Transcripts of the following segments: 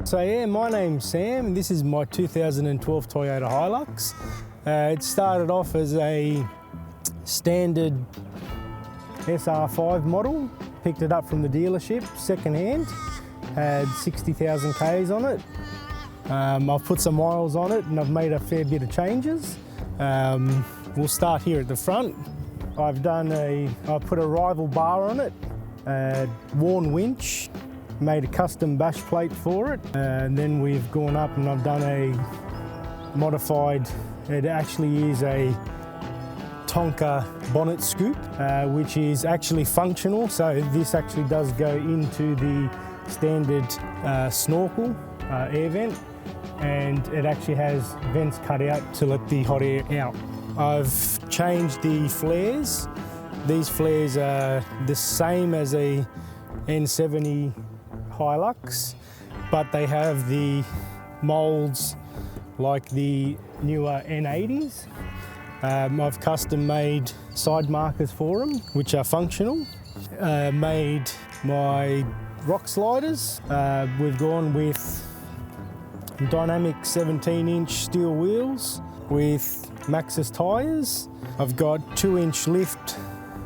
So yeah, my name's Sam and this is my 2012 Toyota Hilux. It started off as a standard SR5 model, picked it up from the dealership second hand, had 60,000 Ks on it. I've put some miles on it and I've made a fair bit of changes. We'll start here at the front. I put a rival bar on it, worn winch, made a custom bash plate for it, and then we've gone up and I've done a modified, it actually is a Tonka bonnet scoop, which is actually functional. So this actually does go into the standard snorkel air vent, and it actually has vents cut out to let the hot air out. I've changed the flares. These flares are the same as a N70 Hilux, but they have the molds like the newer N80s. I've custom made side markers for them, which are functional. Made my rock sliders. We've gone with dynamic 17-inch steel wheels with Maxxis tyres. I've got 2-inch lift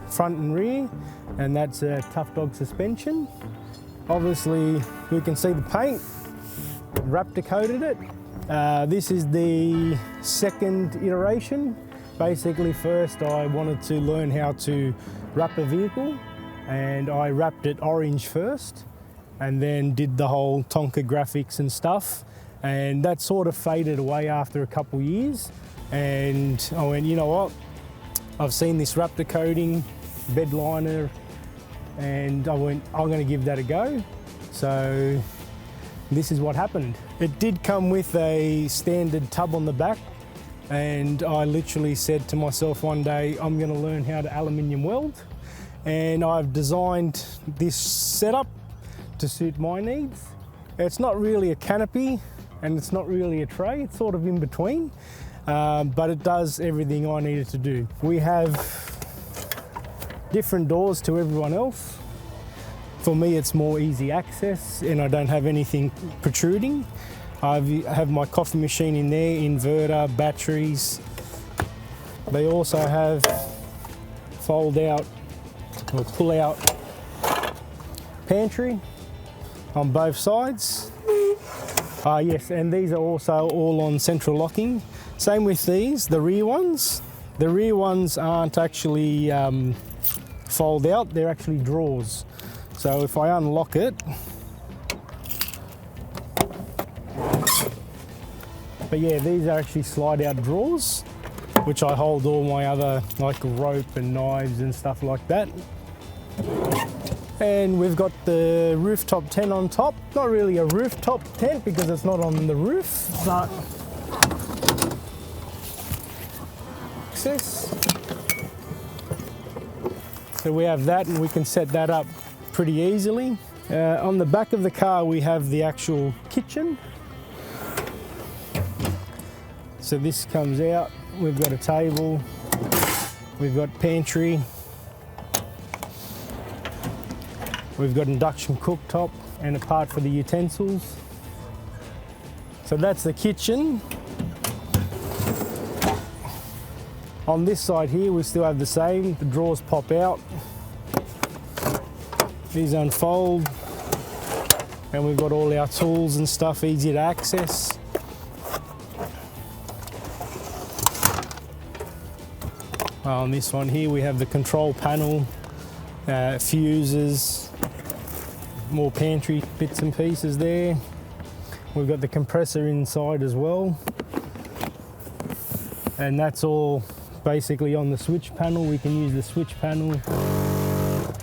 front and rear, and that's a tough dog suspension. Obviously, we can see the paint. Raptor coated it. This is the second iteration. Basically, first I wanted to learn how to wrap a vehicle, and I wrapped it orange first, and then did the whole Tonka graphics and stuff. And that sort of faded away after a couple years. And I went, you know what? I've seen this Raptor coating, bed liner, and I went, I'm going to give that a go. So this is what happened. It did come with a standard tub on the back, and I literally said to myself one day, I'm going to learn how to aluminium weld, and I've designed this setup to suit my needs. It's not really a canopy and it's not really a tray, it's sort of in between, but it does everything I needed to do. We have different doors to everyone else. For me, it's more easy access and I don't have anything protruding. I have my coffee machine in there, inverter, batteries. They also have fold out or pull out pantry on both sides. Yes, and these are also all on central locking. Same with these, the rear ones. The rear ones aren't actually fold out, they're actually drawers. So if I unlock it, but yeah, these are actually slide out drawers, which I hold all my other like rope and knives and stuff like that. And we've got the rooftop tent on top. Not really a rooftop tent because it's not on the roof, but access. So we have that and we can set that up pretty easily. On the back of the car we have the actual kitchen. So this comes out, we've got a table, we've got pantry, we've got induction cooktop and a part for the utensils. So that's the kitchen. On this side here we still have the same, the drawers pop out. These unfold, and we've got all our tools and stuff easy to access. On this one here we have the control panel, fuses, more pantry bits and pieces there. We've got the compressor inside as well, and that's all basically on the switch panel. We can use the switch panel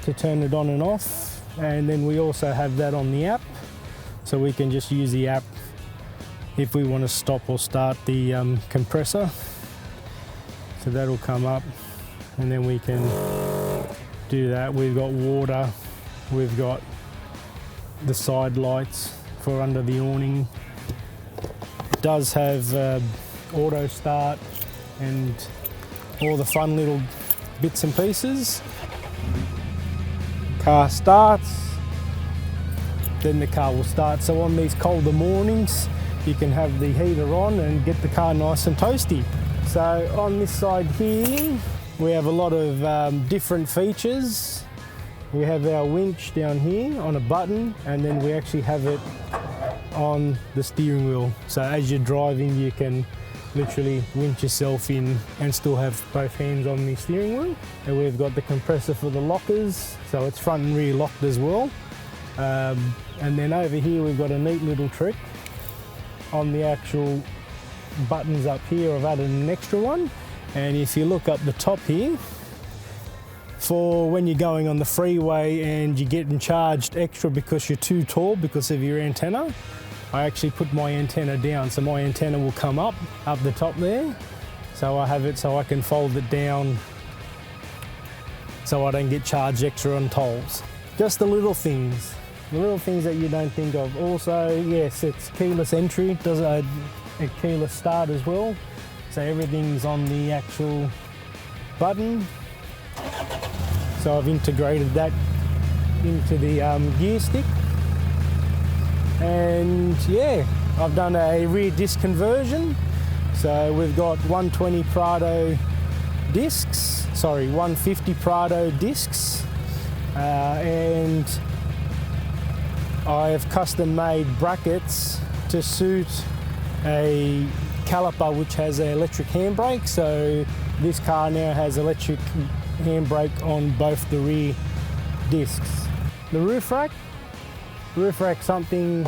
to turn it on and off, and then we also have that on the app, so we can just use the app if we want to stop or start the compressor. So that'll come up and then we can do that. We've got water, we've got the side lights for under the awning. It does have auto start and all the fun little bits and pieces. Car starts, then the car will start. So on these colder mornings, you can have the heater on and get the car nice and toasty. So on this side here, we have a lot of different features. We have our winch down here on a button, and then we actually have it on the steering wheel. So as you're driving, you can literally winch yourself in and still have both hands on the steering wheel. And we've got the compressor for the lockers, so it's front and rear locked as well. And then over here we've got a neat little trick on the actual buttons up here. I've added an extra one, and if you look up the top here, for when you're going on the freeway and you're getting charged extra because you're too tall because of your antenna, I actually put my antenna down, so my antenna will come up the top there. So I have it so I can fold it down so I don't get charged extra on tolls. Just the little things that you don't think of. Also, yes, it's keyless entry, it does a keyless start as well. So everything's on the actual button. So I've integrated that into the gear stick. And yeah, I've done a rear disc conversion. So we've got 120 Prado discs, 150 Prado discs. And I have custom made brackets to suit a caliper which has an electric handbrake. So this car now has electric handbrake on both the rear discs. The roof rack, something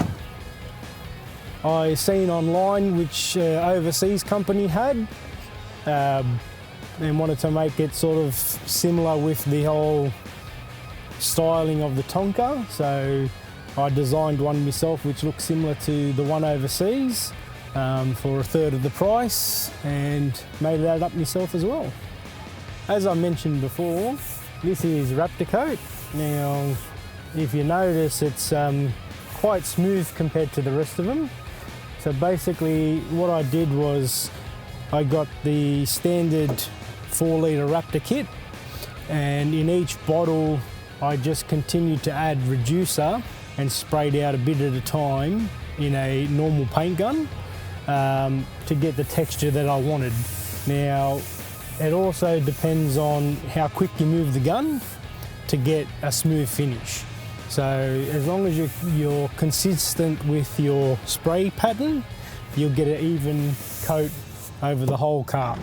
I seen online which overseas company had, and wanted to make it sort of similar with the whole styling of the Tonka. So I designed one myself which looks similar to the one overseas for a third of the price, and made that up myself as well. As I mentioned before, this is Raptor coat. Now, if you notice, it's quite smooth compared to the rest of them. So basically what I did was I got the standard 4-litre Raptor kit, and in each bottle I just continued to add reducer and sprayed out a bit at a time in a normal paint gun to get the texture that I wanted. Now, it also depends on how quick you move the gun to get a smooth finish. So as long as you're consistent with your spray pattern, you'll get an even coat over the whole car.